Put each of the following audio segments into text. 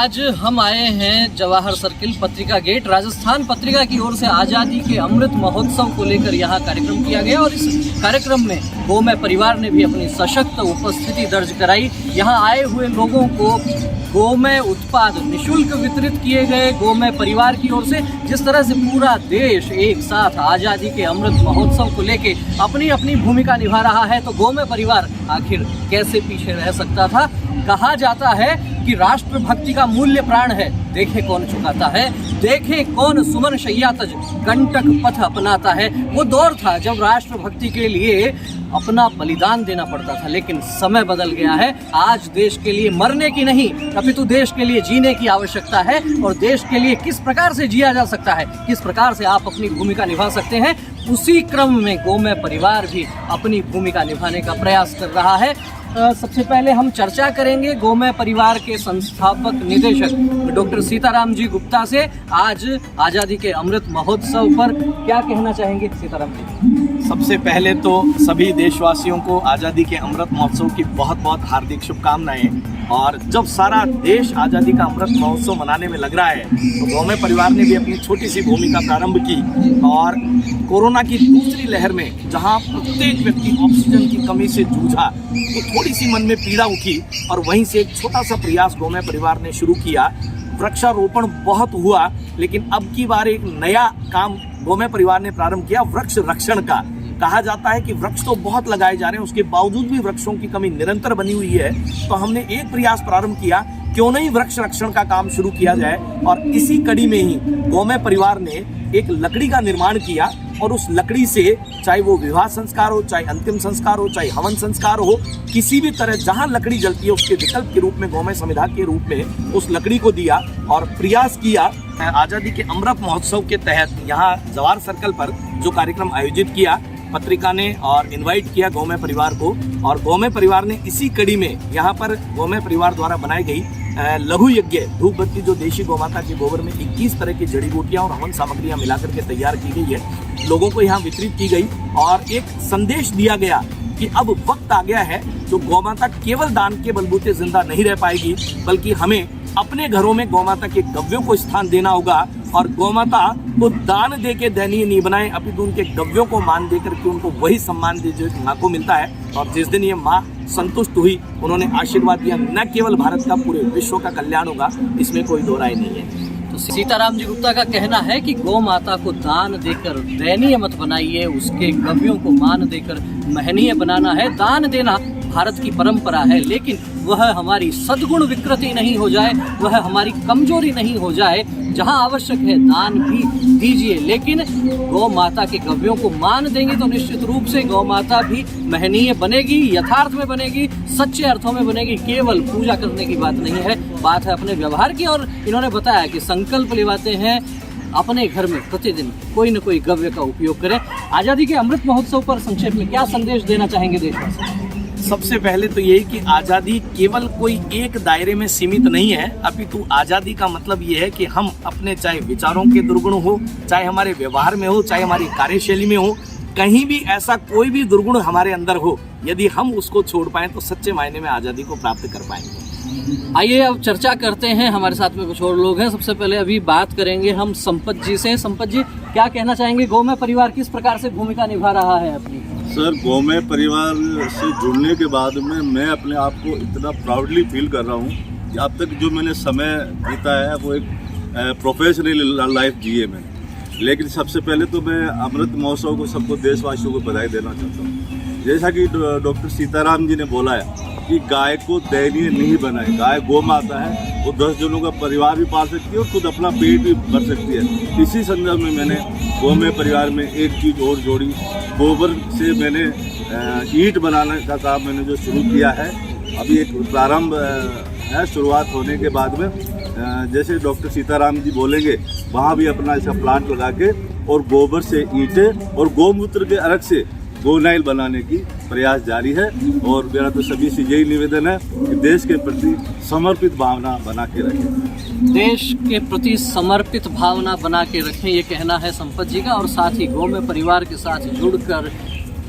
आज हम आए हैं जवाहर सर्किल पत्रिका गेट। राजस्थान पत्रिका की ओर से आज़ादी के अमृत महोत्सव को लेकर यहाँ कार्यक्रम किया गया और इस कार्यक्रम में गोमय परिवार ने भी अपनी सशक्त उपस्थिति दर्ज कराई। यहाँ आए हुए लोगों को गोमय उत्पाद निःशुल्क वितरित किए गए। गोमय परिवार की ओर से जिस तरह से पूरा देश एक साथ आज़ादी के अमृत महोत्सव को लेके अपनी अपनी भूमिका निभा रहा है, तो गोमय परिवार आखिर कैसे पीछे रह सकता था। कहा जाता है कि राष्ट्रभक्ति का मूल्य प्राण है, देखे कौन चुकाता है, देखे कौन सुमन शैया तज कंटक पथ अपनाता है। वो दौर था जब राष्ट्रभक्ति के लिए अपना बलिदान देना पड़ता था, लेकिन समय बदल गया है। आज देश के लिए मरने की नहीं अपितु देश के लिए जीने की आवश्यकता है, और देश के लिए किस प्रकार से जिया जा सकता है, किस प्रकार से आप अपनी भूमिका निभा सकते हैं, उसी क्रम में गोमय परिवार भी अपनी भूमिका निभाने का प्रयास कर रहा है। सबसे पहले हम चर्चा करेंगे गोमय परिवार के संस्थापक निदेशक डॉक्टर सीताराम जी गुप्ता से। आज आज़ादी के अमृत महोत्सव पर क्या कहना चाहेंगे सीताराम जी? सबसे पहले तो सभी देशवासियों को आज़ादी के अमृत महोत्सव की बहुत बहुत हार्दिक शुभकामनाएं। और जब सारा देश आज़ादी का अमृत महोत्सव मनाने में लग रहा है, तो गोमय परिवार ने भी अपनी छोटी सी भूमिका प्रारंभ की। और कोरोना की दूसरी लहर में जहां प्रत्येक व्यक्ति ऑक्सीजन की कमी से जूझा, तो थोड़ी सी मन में पीड़ा उठी और वहीं से एक छोटा सा प्रयास गोमय परिवार ने शुरू किया। वृक्षारोपण बहुत हुआ, लेकिन अब की बार एक नया काम गोमय परिवार ने प्रारंभ किया, वृक्ष रक्षण का। कहा जाता है कि वृक्ष तो बहुत लगाए जा रहे हैं, उसके बावजूद भी वृक्षों की कमी निरंतर बनी हुई है। तो हमने एक प्रयास प्रारंभ किया, क्यों नहीं वृक्ष रक्षण का काम शुरू किया जाए। और इसी कड़ी में ही गोमय परिवार ने एक लकड़ी का निर्माण किया, और उस लकड़ी से चाहे वो विवाह संस्कार हो, चाहे अंतिम संस्कार हो, चाहे हवन संस्कार हो, किसी भी तरह जहां लकड़ी जलती है उसके विकल्प के रूप में गोमय समिधा के रूप में उस लकड़ी को दिया और प्रयास किया। आज़ादी के अमृत महोत्सव के तहत यहाँ जवाहर सर्कल पर जो कार्यक्रम आयोजित किया, पत्रिका ने और इनवाइट किया गोमय परिवार को, और गोमय परिवार ने इसी कड़ी में यहाँ पर गोमय परिवार द्वारा बनाई गई लघु यज्ञ धूप बत्ती, जो देशी गौमाता के गोबर में 21 तरह की जड़ी बूटियां और हवन सामग्रियां मिलाकर के तैयार की गई है, लोगों को यहाँ वितरित की गई। और एक संदेश दिया गया कि अब वक्त आ गया है, जो गौमाता केवल दान के बलबूते जिंदा नहीं रह पाएगी, बल्कि हमें अपने घरों में गौमाता के गव्यों को स्थान देना होगा। और गौमाता को दान दे के दयनीय नहीं बनाए, अपितु उनके गव्यों को मान दे करके उनको वही सम्मान दे जो माँ को मिलता है। और जिस दिन ये माँ संतुष्ट हुई, उन्होंने आशीर्वाद दिया, न केवल भारत का पूरे विश्व का कल्याण होगा, इसमें कोई दो राय नहीं है। तो सीताराम जी गुप्ता का कहना है कि गौ माता को दान देकर दयनीय मत बनाइए, उसके गव्यों को मान देकर महनीय बनाना है। दान देना भारत की परंपरा है, लेकिन वह हमारी सद्गुण विकृति नहीं हो जाए, वह हमारी कमजोरी नहीं हो जाए। जहां आवश्यक है दान भी दीजिए, लेकिन गौ माता के गव्यों को मान देंगे तो निश्चित रूप से गौ माता भी महनीय बनेगी, यथार्थ में बनेगी, सच्चे अर्थों में बनेगी। केवल पूजा करने की बात नहीं है, बात है अपने व्यवहार की। और इन्होंने बताया कि संकल्प लेवाते हैं अपने घर में प्रतिदिन कोई न कोई गव्य का उपयोग करें। आज़ादी के अमृत महोत्सव पर संक्षेप में क्या संदेश देना चाहेंगे देशवासी? सबसे पहले तो यही कि आज़ादी केवल कोई एक दायरे में सीमित नहीं है, अपितु आज़ादी का मतलब ये है कि हम अपने चाहे विचारों के दुर्गुण हो, चाहे हमारे व्यवहार में हो, चाहे हमारी कार्यशैली में हो, कहीं भी ऐसा कोई भी दुर्गुण हमारे अंदर हो, यदि हम उसको छोड़ पाएं तो सच्चे मायने में आज़ादी को प्राप्त कर पाएंगे। आइए अब चर्चा करते हैं, हमारे साथ में कुछ और लोग हैं। सबसे पहले अभी बात करेंगे हम संपत जी से। संपत जी, क्या कहना चाहेंगे, गोमय परिवार किस प्रकार से भूमिका निभा रहा है अपनी? सर, गोमय परिवार से जुड़ने के बाद में मैं अपने आप को इतना प्राउडली फील कर रहा हूँ कि अब तक जो मैंने समय बीता है वो एक प्रोफेशनल लाइफ जिए मैं। लेकिन सबसे पहले तो मैं अमृत महोत्सव को सबको देशवासियों को बधाई देना चाहता हूँ। जैसा कि डॉक्टर सीताराम जी ने बोला है कि गाय को दयनीय नहीं बनाए, गाय गौ माता है, वो 10 जनों का परिवार भी पाल सकती है और खुद अपना पेट भी भर सकती है। इसी संदर्भ में मैंने गोमय परिवार में एक चीज़ और जोड़ी, गोबर से मैंने ईंट बनाने का काम मैंने जो शुरू किया है, अभी एक प्रारंभ है, शुरुआत होने के बाद में जैसे डॉक्टर सीताराम जी बोलेंगे वहाँ भी अपना ऐसा प्लांट लगा के और गोबर से ईंटें और गौमूत्र के अर्क से गोनाइल बनाने की प्रयास जारी है। और मेरा तो सभी से यही निवेदन है कि देश के प्रति समर्पित भावना बना के रखें। देश के प्रति समर्पित भावना बना के रखें, ये कहना है संपत जी का। और साथ ही गोमय परिवार के साथ जुड़कर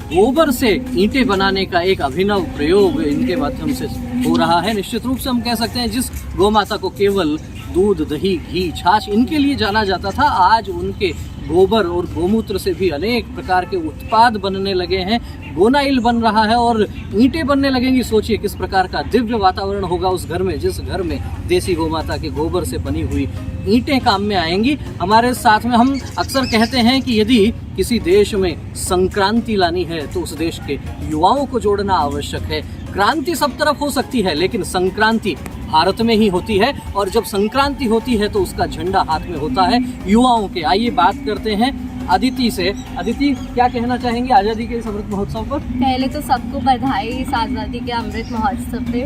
गोबर से ईंटें बनाने का एक अभिनव प्रयोग इनके माध्यम से हो रहा है। निश्चित रूप से हम कह सकते हैं जिस गौ माता को केवल दूध, दही, घी, छाछ इनके लिए जाना जाता था। आज उनके गोबर और गोमूत्र से भी अनेक प्रकार के उत्पाद बनने लगे हैं, गोनाइल बन रहा है और ईंटें बनने लगेंगी। सोचिए किस प्रकार का दिव्य वातावरण होगा उस घर में, जिस घर में देसी गौ माता के गोबर से बनी हुई ईंटें काम में आएंगी। हमारे साथ में हम अक्सर कहते हैं कि यदि किसी देश में संक्रांति लानी है तो उस देश के युवाओं को जोड़ना आवश्यक है। क्रांति सब तरफ हो सकती है लेकिन संक्रांति भारत में ही होती है, और जब संक्रांति होती है तो उसका झंडा हाथ में होता है युवाओं के। आइए बात करते हैं अदिति से। अदिति, क्या कहना चाहेंगे आज़ादी के इस अमृत महोत्सव पर? पहले तो सबको बधाई इस आज़ादी के अमृत महोत्सव पे।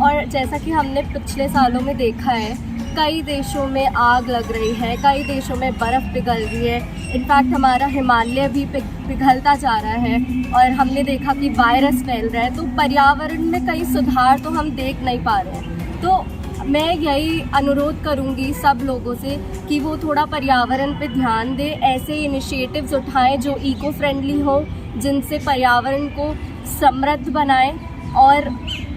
और जैसा कि हमने पिछले सालों में देखा है, कई देशों में आग लग रही है, कई देशों में बर्फ़ पिघल रही है। इनफैक्ट हमारा हिमालय भी पिघलता जा रहा है और हमने देखा कि वायरस फैल रहा है। तो पर्यावरण में कई सुधार तो हम देख नहीं पा रहे हैं। तो मैं यही अनुरोध करूंगी सब लोगों से कि वो थोड़ा पर्यावरण पे ध्यान दें, ऐसे इनिशिएटिव्स उठाएं जो इको फ्रेंडली हो, जिनसे पर्यावरण को समृद्ध बनाएं। और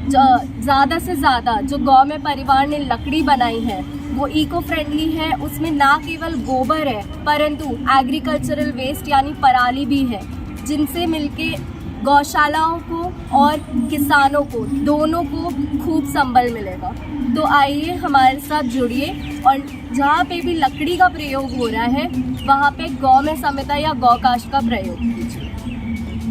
ज़्यादा से ज़्यादा जो गौ में परिवार ने लकड़ी बनाई है वो इको फ्रेंडली है, उसमें ना केवल गोबर है परंतु एग्रीकल्चरल वेस्ट यानी पराली भी है, जिनसे मिलके गौशालाओं को और किसानों को दोनों को खूब संबल मिलेगा। तो आइए हमारे साथ जुड़िए और जहाँ पे भी लकड़ी का प्रयोग हो रहा है वहाँ पे गौ में संहिता या गौ काष्ठ का प्रयोग कीजिए।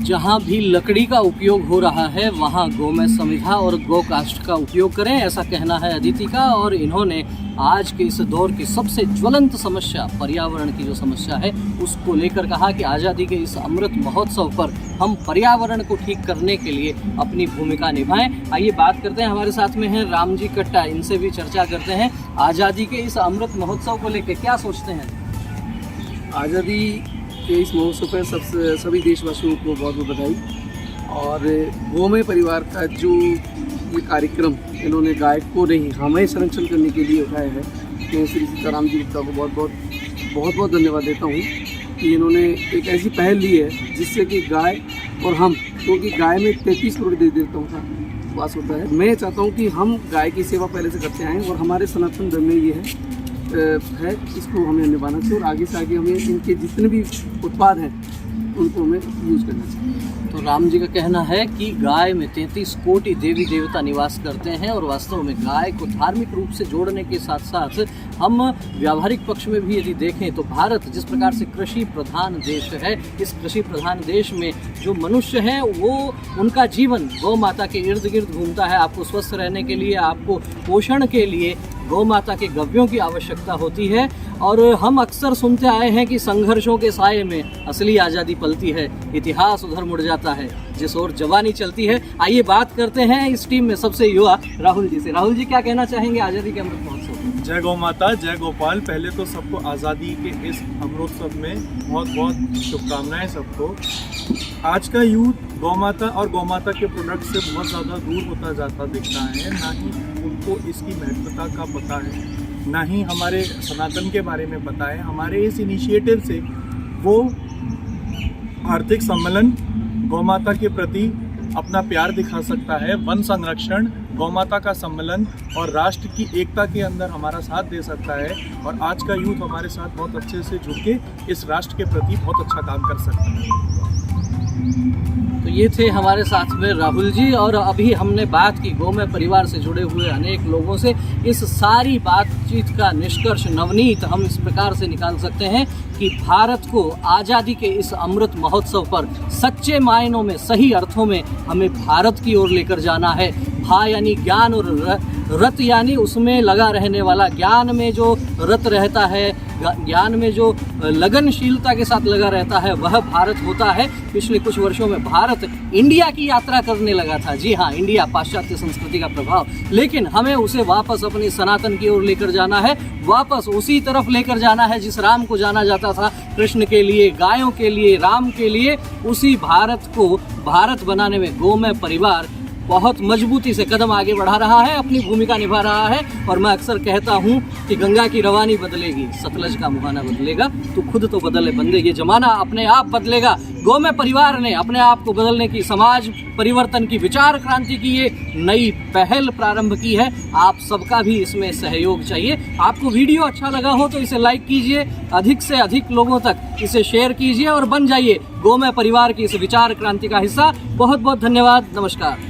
जहाँ भी लकड़ी का उपयोग हो रहा है वहाँ गौमय संविधा और गौ काष्ठ का उपयोग करें, ऐसा कहना है अदिति का। और इन्होंने आज के इस दौर की सबसे ज्वलंत समस्या, पर्यावरण की जो समस्या है, उसको लेकर कहा कि आज़ादी के इस अमृत महोत्सव पर हम पर्यावरण को ठीक करने के लिए अपनी भूमिका निभाएं। आइए बात करते हैं, हमारे साथ में हैं रामजी कट्टा, इनसे भी चर्चा करते हैं आज़ादी के इस अमृत महोत्सव को लेकर क्या सोचते हैं। आज़ादी के इस महोत्सव पर सभी देशवासियों को बहुत बहुत बधाई। और गोमय परिवार का जो ये कार्यक्रम इन्होंने गाय को नहीं हमें संरक्षण करने के लिए उठाया है, मैं श्री सीताराम जी गुप्ता को बहुत बहुत धन्यवाद देता हूँ कि इन्होंने एक ऐसी पहल ली है जिससे कि गाय और हम, क्योंकि गाय में 33 करोड़ देवी देवताओं का वास होता है, मैं चाहता हूँ कि हम गाय की सेवा पहले से करते आएँ और हमारे सनातन धर्म में ये है, इसको हमें निभाना चाहिए और आगे से आगे हमें इनके जितने भी उत्पाद हैं उनको हमें यूज़ करना चाहिए। तो राम जी का कहना है कि गाय में 33 कोटि देवी देवता निवास करते हैं और वास्तव में गाय को धार्मिक रूप से जोड़ने के साथ साथ हम व्यावहारिक पक्ष में भी यदि देखें तो भारत जिस प्रकार से कृषि प्रधान देश है, इस कृषि प्रधान देश में जो मनुष्य हैं वो उनका जीवन गौ माता के इर्द गिर्द घूमता है। आपको स्वस्थ रहने के लिए, आपको पोषण के लिए गौ माता के गव्यों की आवश्यकता होती है। और हम अक्सर सुनते आए हैं कि संघर्षों के साये में असली आज़ादी पलती है, इतिहास उधर मुड़ जाता है जिस ओर जवानी चलती है। आइए बात करते हैं इस टीम में सबसे युवा राहुल जी से। राहुल जी, क्या कहना चाहेंगे आज़ादी के अमृत महोत्सव? जय गौ माता, जय गोपाल। पहले तो सबको आज़ादी के इस अमृतोत्सव में बहुत बहुत शुभकामनाएं सबको। आज का यूथ गौ माता और गौ माता के प्रोडक्ट से बहुत ज़्यादा दूर होता जाता दिखता है, ना ही उनको इसकी महत्वता का पता है, ना ही हमारे सनातन के बारे में पता है। हमारे इस इनिशिएटिव से वो आर्थिक सम्मेलन गौ माता के प्रति अपना प्यार दिखा सकता है, वन संरक्षण, गौ माता का सम्मेलन और राष्ट्र की एकता के अंदर हमारा साथ दे सकता है। और आज का यूथ हमारे साथ बहुत अच्छे से जुड़ के इस राष्ट्र के प्रति बहुत अच्छा काम कर सकता है। तो ये थे हमारे साथ में राहुल जी। और अभी हमने बात की गौमय परिवार से जुड़े हुए अनेक लोगों से। इस सारी बातचीत का निष्कर्ष नवनीत हम इस प्रकार से निकाल सकते हैं कि भारत को आज़ादी के इस अमृत महोत्सव पर सच्चे मायनों में, सही अर्थों में हमें भारत की ओर लेकर जाना है। भा यानी ज्ञान और रत यानी उसमें लगा रहने वाला, ज्ञान में जो रत रहता है, ज्ञान में जो लगनशीलता के साथ लगा रहता है, वह भारत होता है। पिछले कुछ वर्षों में भारत इंडिया की यात्रा करने लगा था। जी हाँ, इंडिया, पाश्चात्य संस्कृति का प्रभाव, लेकिन हमें उसे वापस अपने सनातन की ओर लेकर जाना है, वापस उसी तरफ लेकर जाना है जिस राम को जाना जाता था, कृष्ण के लिए, गायों के लिए, राम के लिए। उसी भारत को भारत बनाने में गौमय परिवार बहुत मजबूती से कदम आगे बढ़ा रहा है, अपनी भूमिका निभा रहा है। और मैं अक्सर कहता हूँ कि गंगा की रवानी बदलेगी, सतलज का मुहाना बदलेगा, तो खुद तो बदले बंदे, ये जमाना अपने आप बदलेगा। गौमय परिवार ने अपने आप को बदलने की, समाज परिवर्तन की, विचार क्रांति की ये नई पहल प्रारंभ की है। आप सबका भी इसमें सहयोग चाहिए। आपको वीडियो अच्छा लगा हो तो इसे लाइक कीजिए, अधिक से अधिक लोगों तक इसे शेयर कीजिए और बन जाइए गौमय परिवार की इस विचार क्रांति का हिस्सा। बहुत बहुत धन्यवाद, नमस्कार।